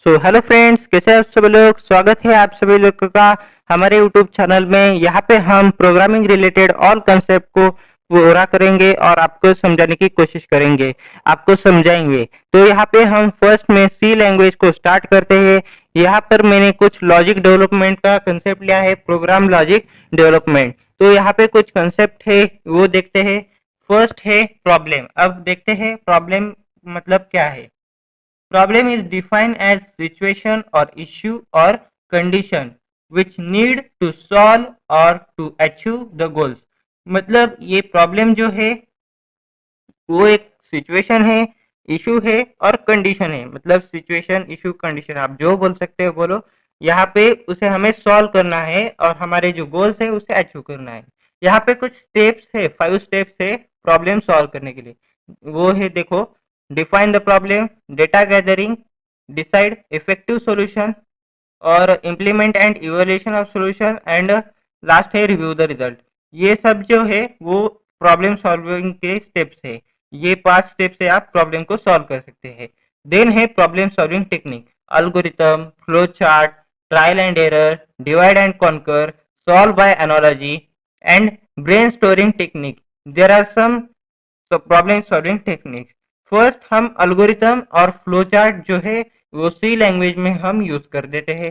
Hello friends, कैसे हैं आप सभी लोग। स्वागत है आप सभी लोगों का हमारे यूट्यूब चैनल में। यहाँ पे हम प्रोग्रामिंग रिलेटेड ऑल कंसेप्ट को पूरा करेंगे और आपको समझाने की कोशिश करेंगे, आपको समझाएंगे। तो यहाँ पे हम फर्स्ट में सी लैंग्वेज को स्टार्ट करते हैं। यहाँ पर मैंने कुछ लॉजिक डेवलपमेंट का कंसेप्ट लिया है, प्रोग्राम लॉजिक डेवलपमेंट। तो यहाँ पे कुछ कंसेप्ट है, वो देखते हैं। फर्स्ट है प्रॉब्लम। अब देखते हैं प्रॉब्लम मतलब क्या है। Problem is defined as situation or issue or condition which need to solve or to achieve the goals। मतलब ये प्रॉब्लम जो है वो एक सिचुएशन है, इशू है और कंडीशन है। मतलब सिचुएशन, इशू, कंडीशन आप जो बोल सकते हो बोलो। यहाँ पे उसे हमें सॉल्व करना है और हमारे जो गोल्स है उसे अचीव करना है। यहाँ पे कुछ स्टेप्स है, 5 स्टेप्स है प्रॉब्लम सॉल्व करने के लिए। वो है, देखो, define the problem, data gathering, decide effective solution और implement and evaluation of solution and last है रिव्यू द रिजल्ट। ये सब जो है वो प्रॉब्लम सॉल्विंग के स्टेप्स है। ये 5 स्टेप से आप प्रॉब्लम को सॉल्व कर सकते हैं। देन है problem solving technique, algorithm, flow chart, trial and error, divide and conquer, solve by analogy and brainstorming technique. There are some problem solving techniques. First हम अल्गोरिथम और फ्लो चार्ट जो है वो सी लैंग्वेज में हम यूज कर देते हैं।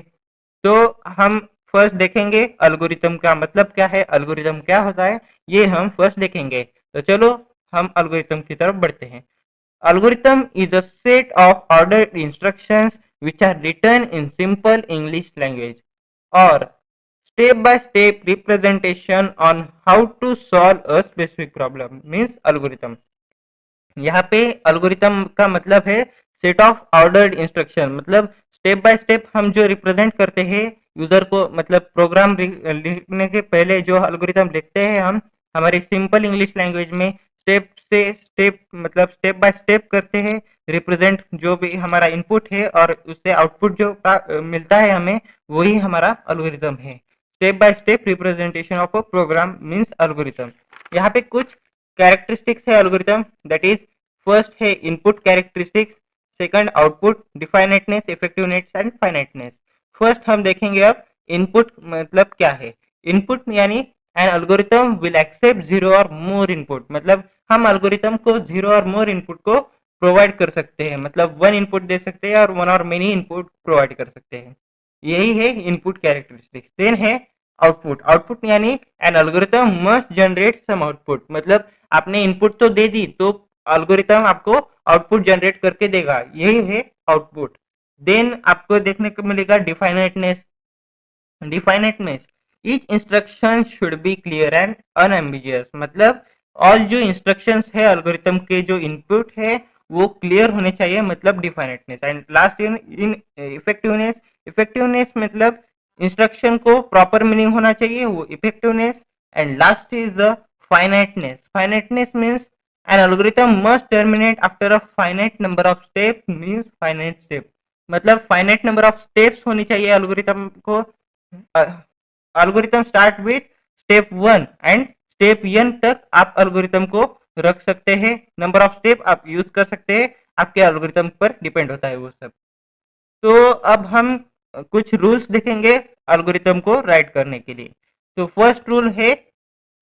तो हम फर्स्ट देखेंगे अल्गोरिथम का मतलब क्या है, अल्गोरिथम क्या होता है, ये हम फर्स्ट देखेंगे। तो चलो हम अल्गोरिथम की तरफ बढ़ते हैं। Algorithm is a set of ordered instructions which are written in simple English language or step-by-step representation on how to solve a specific problem means algorithm। यहाँ पे अल्गोरिथम का मतलब है सेट ऑफ ऑर्डर्ड इंस्ट्रक्शन। मतलब step by step हम जो represent करते हैं यूजर को, मतलब प्रोग्राम लिखने के पहले जो अल्गोरिथम लिखते हैं हम हमारी सिंपल इंग्लिश लैंग्वेज में स्टेप से स्टेप, मतलब स्टेप बाय स्टेप करते हैं रिप्रेजेंट जो भी हमारा इनपुट है और उससे आउटपुट जो मिलता है हमें, वही हमारा अल्गोरिथम है। Step by step representation of a program means algorithm. यहाँ पे कुछ कैरेक्टरिस्टिक्स है अल्गोरिथम, दैट इज फर्स्ट है input characteristics, second output, definiteness, effectiveness and finiteness. First हम देखेंगे अब इनपुट मतलब क्या है। इनपुट यानी an algorithm will accept zero or more input. मतलब हम अल्गोरिथम को जीरो और मोर इनपुट को प्रोवाइड कर सकते हैं, मतलब वन इनपुट दे सकते हैं और वन और मेनी इनपुट प्रोवाइड कर सकते हैं। यही है इनपुट कैरेक्टरिस्टिक्स। देन है आउटपुट। आउटपुट यानी an algorithm must generate some output. मतलब आपने इनपुट तो दे दी तो अल्गोरिथम आपको आउटपुट जनरेट करके देगा, यही है आउटपुट। देन आपको देखने को मिलेगा definiteness. Definiteness, each instruction should be clear and unambiguous. मतलब ऑल जो इंस्ट्रक्शंस है अल्गोरिथम के जो इनपुट है वो क्लियर होने चाहिए, मतलब definiteness. And last in effectiveness. Effectiveness मतलब इंस्ट्रक्शन को प्रॉपर मीनिंग होना चाहिए, वो effectiveness. And last is the finiteness. Finiteness means an algorithm must terminate after a finite number of steps means finite step। मतलब finite number of steps होनी चाहिए algorithm को। Algorithm start with step 1 and step n तक आप algorithm को रख सकते हैं। नंबर ऑफ स्टेप आप यूज कर सकते हैं, आपके अल्गोरिथम पर डिपेंड होता है वो सब। तो अब हम कुछ रूल्स देखेंगे अल्गोरिथम को राइट करने के लिए। तो फर्स्ट रूल है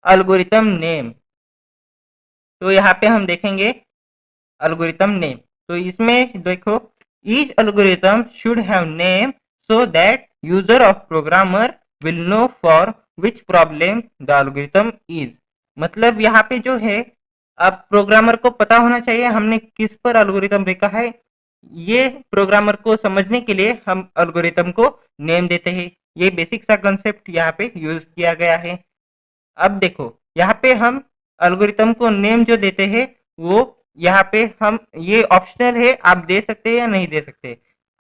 अल्गोरिथम नेम। तो यहाँ पे हम देखेंगे अल्गोरिथम नेम। तो इसमें देखो, each algorithm should have name so that user of programmer will know for which problem the algorithm is. मतलब यहाँ पे जो है अब प्रोग्रामर को पता होना चाहिए हमने किस पर अल्गोरिथम लिखा है। ये प्रोग्रामर को समझने के लिए हम अल्गोरिथम को नेम देते हैं। ये बेसिक सा कंसेप्ट यहाँ पे यूज किया गया है। अब देखो यहाँ पे हम अल्गोरिथम को नेम जो देते हैं वो यहाँ पे हम, ये ऑप्शनल है, आप दे सकते हैं या नहीं दे सकते।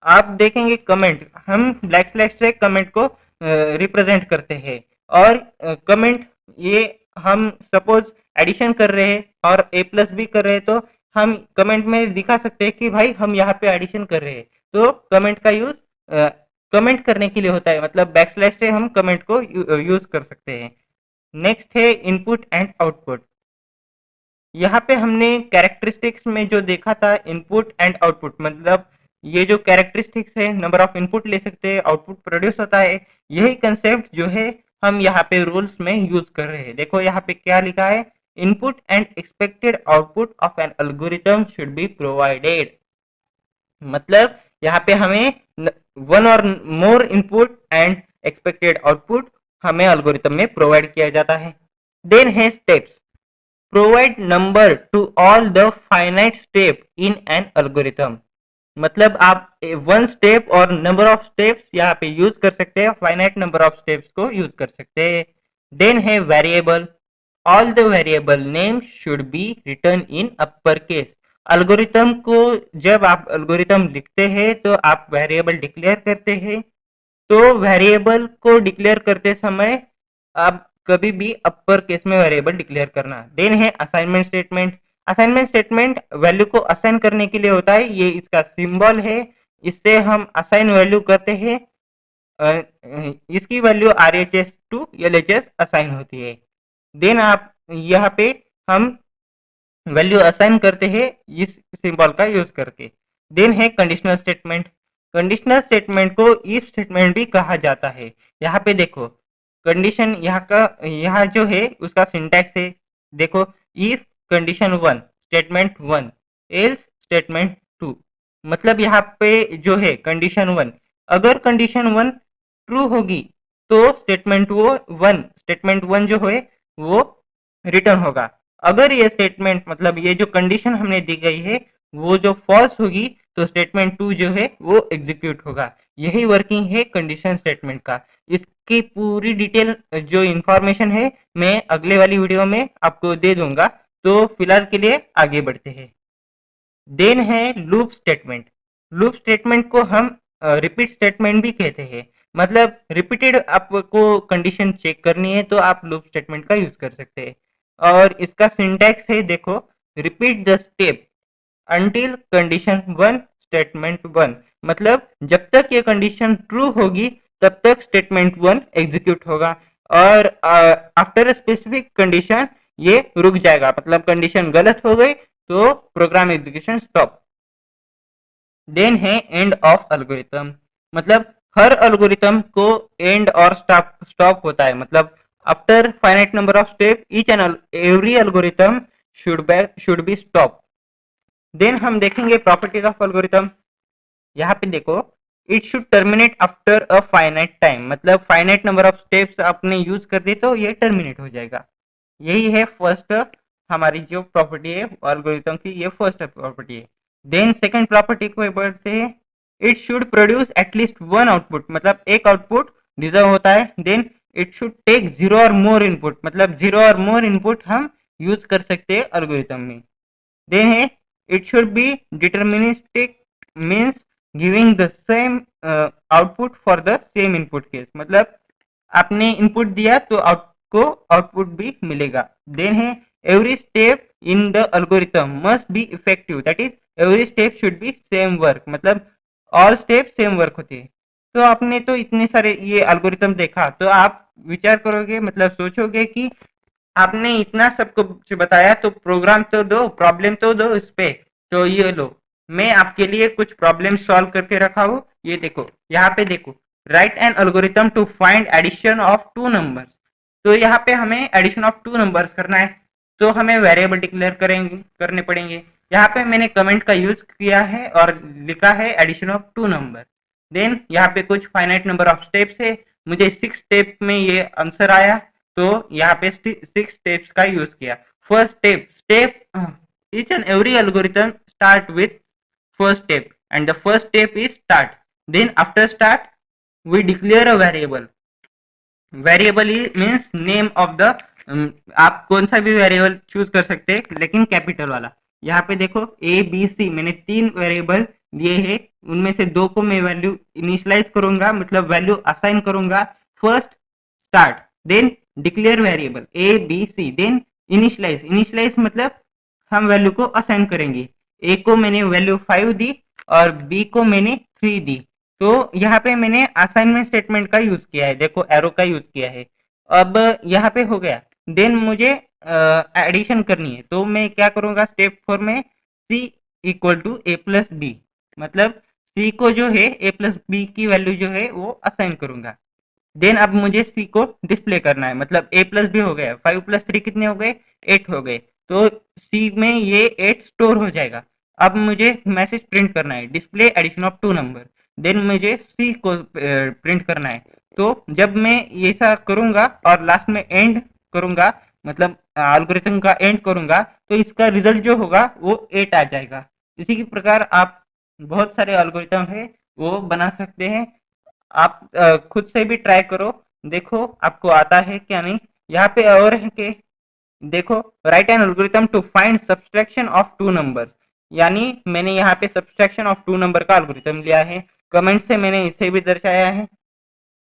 आप देखेंगे कमेंट, हम ब्लैक स्लैश से कमेंट को रिप्रेजेंट करते हैं। और कमेंट ये हम सपोज एडिशन कर रहे हैं और ए प्लस भी कर रहे हैं तो हम कमेंट में दिखा सकते हैं कि भाई हम यहाँ पे एडिशन कर रहे हैं। तो कमेंट का यूज कमेंट करने के लिए होता है, मतलब बैक स्लैश से हम कमेंट को यूज कर सकते हैं। नेक्स्ट है इनपुट एंड आउटपुट। यहाँ पे हमने कैरेक्टरिस्टिक्स में जो देखा था इनपुट एंड आउटपुट, मतलब ये जो कैरेक्टरिस्टिक्स है, नंबर ऑफ इनपुट ले सकते हैं, आउटपुट प्रोड्यूस होता है। यही कंसेप्ट जो है हम यहाँ पे रूल्स में यूज कर रहे हैं। देखो यहाँ पे क्या लिखा है, input and expected output of an algorithm should be provided. मतलब यहाँ पे हमें वन और more input and expected output हमें एल्गोरिथम में प्रोवाइड किया जाता है। देन है steps, provide number two all the finite step in an algorithm. मतलब आप वन स्टेप और नंबर ऑफ स्टेप्स यहाँ पे यूज कर सकते हैं, फाइनाइट नंबर ऑफ स्टेप्स को यूज कर सकते हैं। देन है variable, all the variable name should be return in upper case. Algorithm को जब आप एल्गोरिथम लिखते हैं तो आप वेरिएबल डिक्लेयर करते हैं, तो वेरिएबल को डिक्लेयर करते समय आप कभी भी अपर केस में वेरिएबल डिक्लेयर करना। देन है assignment statement, assignment statement value को असाइन करने के लिए होता है, ये इसका सिंबल है, इससे हम असाइन वैल्यू करते हैं। इसकी value RHS to LHS assign होती है। देन आप यहाँ पे हम वैल्यू असाइन करते हैं इस सिंबल का यूज करके। देन है कंडीशनल स्टेटमेंट, कंडीशनल स्टेटमेंट को इफ स्टेटमेंट भी कहा जाता है। यहाँ पे देखो कंडीशन यहाँ जो है उसका सिंटैक्स है, देखो if condition 1 statement 1 else statement 2। मतलब यहाँ पे जो है कंडीशन 1, अगर कंडीशन 1 ट्रू होगी तो स्टेटमेंट 1 जो है वो रिटर्न होगा। अगर ये स्टेटमेंट मतलब ये जो कंडीशन हमने दी गई है वो जो फॉल्स होगी तो स्टेटमेंट 2 जो है वो एग्जीक्यूट होगा। यही वर्किंग है कंडीशन स्टेटमेंट का। इसकी पूरी डिटेल जो इंफॉर्मेशन है मैं अगले वाली वीडियो में आपको दे दूंगा। तो फिलहाल के लिए आगे बढ़ते हैं। देन है लूप स्टेटमेंट, लूप स्टेटमेंट को हम रिपीट स्टेटमेंट भी कहते हैं। मतलब रिपीटेड आपको कंडीशन चेक करनी है तो आप लूप स्टेटमेंट का यूज कर सकते हैं। और इसका सिंटैक्स है देखो, repeat the step until condition 1 statement 1। मतलब जब तक ये कंडीशन ट्रू होगी तब तक स्टेटमेंट 1 एग्जीक्यूट होगा, और आफ्टर स्पेसिफिक कंडीशन ये रुक जाएगा। मतलब कंडीशन गलत हो गई तो प्रोग्राम एग्जीक्यूशन स्टॉप। देन है एंड ऑफ एल्गोरिथम, मतलब हर एल्गोरिथम को एंड और स्टॉप होता है। मतलब after finite number of step each and every algorithm should be stop. Then हम देखेंगे प्रॉपर्टीज ऑफ एल्गोरिथम। यहाँ पे देखो, it should terminate after a finite time. मतलब फाइनाइट नंबर ऑफ स्टेप्स आपने यूज कर दी तो ये टर्मिनेट हो जाएगा। यही है फर्स्ट हमारी जो प्रॉपर्टी है एल्गोरिथम की, ये फर्स्ट प्रॉपर्टी है। देन सेकंड प्रॉपर्टी को बढ़ते हैं, it should produce at least one output. मतलब एक आउटपुट डिजर्व होता है। देन इट शुड टेक 0 और मोर इनपुट, मतलब 0 और मोर इनपुट हम यूज कर सकते हैं एल्गोरिथम में। देन है it should be deterministic, means giving the same output for the same input case. मतलब आपने इनपुट दिया तो आपको आउटपुट भी मिलेगा। देन है every step in the algorithm must be effective, that is every step should be same work. मतलब all step same work होते हैं। तो आपने तो इतने सारे ये एल्गोरिथम देखा तो आप विचार करोगे, मतलब सोचोगे कि आपने इतना सबको बताया तो प्रोग्राम तो दो, प्रॉब्लम तो दो इस पे। तो ये लो, मैं आपके लिए कुछ प्रॉब्लम सॉल्व करके रखा हूँ। ये देखो, यहाँ पे देखो, write an algorithm to find addition of 2 numbers. तो यहाँ पे हमें एडिशन ऑफ 2 नंबर्स करना है, तो हमें वेरिएबल डिक्लेयर करने पड़ेंगे। यहाँ पे मैंने कमेंट का यूज किया है और लिखा है एडिशन ऑफ 2 नंबर। देन यहाँ पे कुछ फाइनाइट नंबर ऑफ स्टेप्स है, मुझे 6 स्टेप में ये आंसर आया, तो यहाँ पे 6 स्टेप्स का यूज किया। First step each and every algorithm start with first step and the first step is start. Then after start we declare a variable. Variable means name of the आप कौन सा भी वेरिएबल चूज कर सकते हैं लेकिन capital वाला। यहाँ पे देखो ABC मैंने 3 वेरिएबल दिए हैं, उनमें से 2 को मैं वैल्यू इनिशियलाइज करूंगा, मतलब वैल्यू असाइन करूंगा। First start, then declare variable ABC, then initialize मतलब हम वैल्यू को असाइन करेंगे। ए को मैंने वैल्यू 5 दी और बी को मैंने 3 दी। तो यहाँ पे मैंने असाइनमेंट स्टेटमेंट का यूज किया है, देखो एरो का यूज किया है। अब यहाँ पे हो गया। देन मुझे एडिशन करनी है, तो मैं क्या करूंगा, स्टेप 4 में C = A + B, मतलब सी को जो है a प्लस बी की वैल्यू जो है वो असाइन करूंगा। देन अब मुझे सी को डिस्प्ले करना है, मतलब a प्लस बी हो गया, 5 प्लस 3 कितने हो गए, 8 हो गए। तो सी में ये 8 स्टोर हो जाएगा। अब मुझे मैसेज प्रिंट करना है, display addition of 2 number. Then मुझे सी को प्रिंट करना है। तो जब मैं ऐसा करूंगा और लास्ट में एंड करूंगा, मतलब एल्गोरिथम का एंड करूंगा, तो इसका रिजल्ट जो होगा वो 8 आ जाएगा। इसी के प्रकार आप बहुत सारे एल्गोरिथम है वो बना सकते हैं। आप खुद से भी ट्राई करो, देखो आपको आता है क्या नहीं। यहाँ पे और है कि देखो, write an algorithm to find subtraction of 2 numbers, यानी मैंने यहाँ पे सब्सट्रैक्शन ऑफ 2 नंबर का एल्गोरिथम लिया है। कमेंट से मैंने इसे भी दर्शाया है।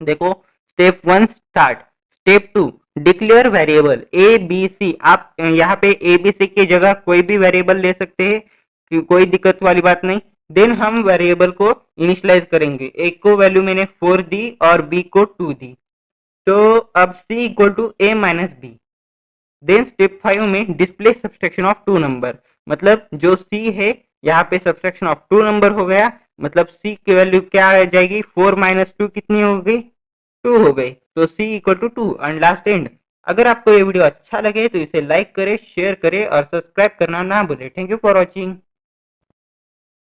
देखो, step 1 start, step 2 declare variable A B C. आप यहाँ पे ए बी सी की जगह कोई भी वेरिएबल ले सकते हैं, कोई दिक्कत वाली बात नहीं। देन हम वेरिएबल को इनिशियलाइज करेंगे, ए को वैल्यू मैंने 4 दी और बी को 2 दी। तो अब C equal to A minus B. Then step 5 में डिस्प्ले सब्सट्रैक्शन ऑफ 2 नंबर, मतलब जो सी है यहाँ पे सब्सट्रैक्शन ऑफ 2 नंबर हो गया, मतलब सी की वैल्यू क्या आ जाएगी, 4 माइनस 2 कितनी हो गई, 2 हो गई। तो C equal to 2 and last end. अगर आपको ये वीडियो अच्छा लगे तो इसे लाइक करें, शेयर करें और सब्सक्राइब करना ना भूलें। Thank you for watching.